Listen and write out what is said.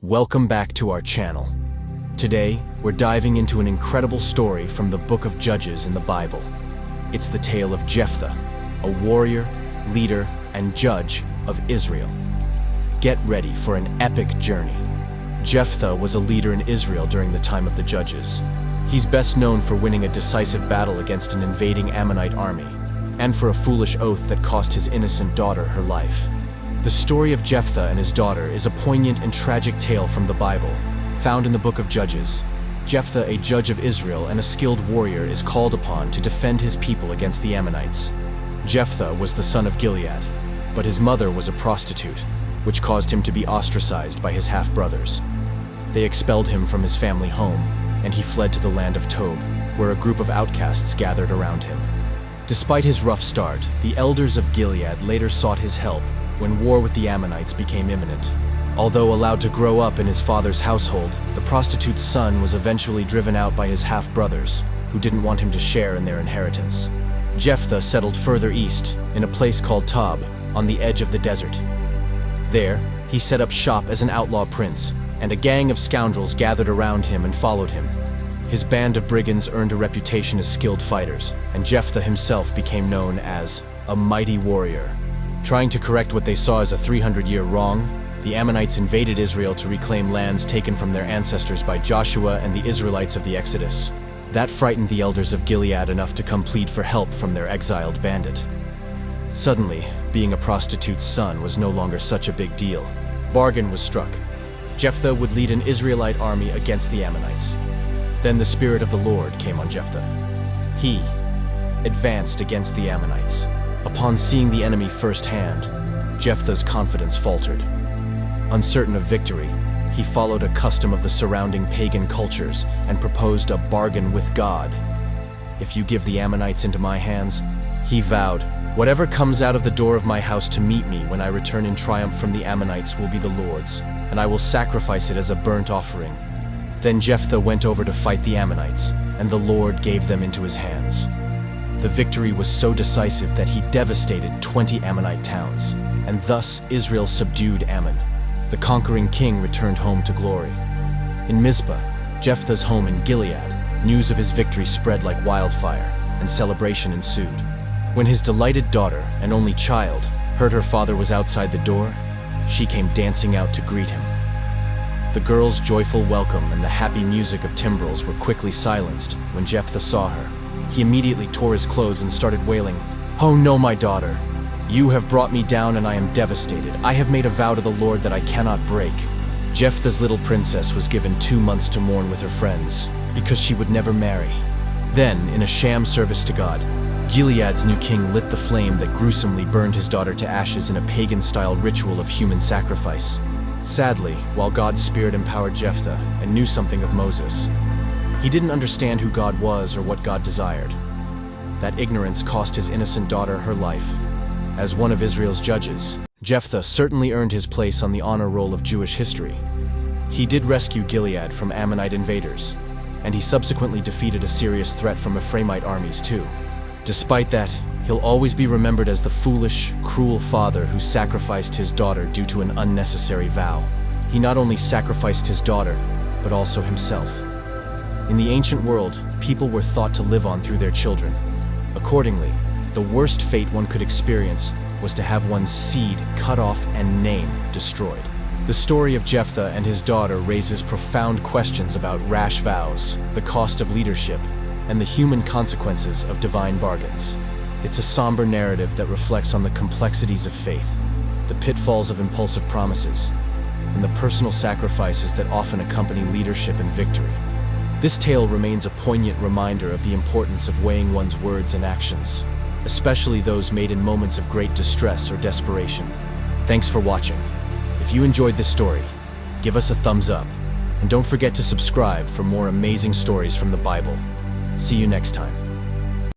Welcome back to our channel. Today, we're diving into an incredible story from the book of Judges in the Bible. It's the tale of Jephthah, a warrior, leader, and judge of Israel. Get ready for an epic journey. Jephthah was a leader in Israel during the time of the Judges. He's best known for winning a decisive battle against an invading Ammonite army, and for a foolish oath that cost his innocent daughter her life. The story of Jephthah and his daughter is a poignant and tragic tale from the Bible, found in the book of Judges. Jephthah, a judge of Israel and a skilled warrior, is called upon to defend his people against the Ammonites. Jephthah was the son of Gilead, but his mother was a prostitute, which caused him to be ostracized by his half-brothers. They expelled him from his family home, and he fled to the land of Tob, where a group of outcasts gathered around him. Despite his rough start, the elders of Gilead later sought his help when war with the Ammonites became imminent. Although allowed to grow up in his father's household, the prostitute's son was eventually driven out by his half-brothers, who didn't want him to share in their inheritance. Jephthah settled further east, in a place called Tob, on the edge of the desert. There, he set up shop as an outlaw prince, and a gang of scoundrels gathered around him and followed him. His band of brigands earned a reputation as skilled fighters, and Jephthah himself became known as a mighty warrior. Trying to correct what they saw as a 300-year wrong, the Ammonites invaded Israel to reclaim lands taken from their ancestors by Joshua and the Israelites of the Exodus. That frightened the elders of Gilead enough to come plead for help from their exiled bandit. Suddenly, being a prostitute's son was no longer such a big deal. Bargain was struck. Jephthah would lead an Israelite army against the Ammonites. Then the Spirit of the Lord came on Jephthah. He advanced against the Ammonites. Upon seeing the enemy firsthand, Jephthah's confidence faltered. Uncertain of victory, he followed a custom of the surrounding pagan cultures and proposed a bargain with God. If you give the Ammonites into my hands, he vowed, whatever comes out of the door of my house to meet me when I return in triumph from the Ammonites will be the Lord's, and I will sacrifice it as a burnt offering. Then Jephthah went over to fight the Ammonites, and the Lord gave them into his hands. The victory was so decisive that he devastated 20 Ammonite towns, and thus Israel subdued Ammon. The conquering king returned home to glory. In Mizpah, Jephthah's home in Gilead, news of his victory spread like wildfire, and celebration ensued. When his delighted daughter, and only child, heard her father was outside the door, she came dancing out to greet him. The girl's joyful welcome and the happy music of timbrels were quickly silenced when Jephthah saw her. He immediately tore his clothes and started wailing, "Oh no, my daughter! You have brought me down and I am devastated. I have made a vow to the Lord that I cannot break." Jephthah's little princess was given 2 months to mourn with her friends, because she would never marry. Then, in a sham service to God, Gilead's new king lit the flame that gruesomely burned his daughter to ashes in a pagan-style ritual of human sacrifice. Sadly, while God's Spirit empowered Jephthah and knew something of Moses, he didn't understand who God was or what God desired. That ignorance cost his innocent daughter her life. As one of Israel's judges, Jephthah certainly earned his place on the honor roll of Jewish history. He did rescue Gilead from Ammonite invaders, and he subsequently defeated a serious threat from Ephraimite armies too. Despite that, he'll always be remembered as the foolish, cruel father who sacrificed his daughter due to an unnecessary vow. He not only sacrificed his daughter, but also himself. In the ancient world, people were thought to live on through their children. Accordingly, the worst fate one could experience was to have one's seed cut off and name destroyed. The story of Jephthah and his daughter raises profound questions about rash vows, the cost of leadership, and the human consequences of divine bargains. It's a somber narrative that reflects on the complexities of faith, the pitfalls of impulsive promises, and the personal sacrifices that often accompany leadership and victory. This tale remains a poignant reminder of the importance of weighing one's words and actions, especially those made in moments of great distress or desperation. Thanks for watching. If you enjoyed this story, give us a thumbs up, and don't forget to subscribe for more amazing stories from the Bible. See you next time.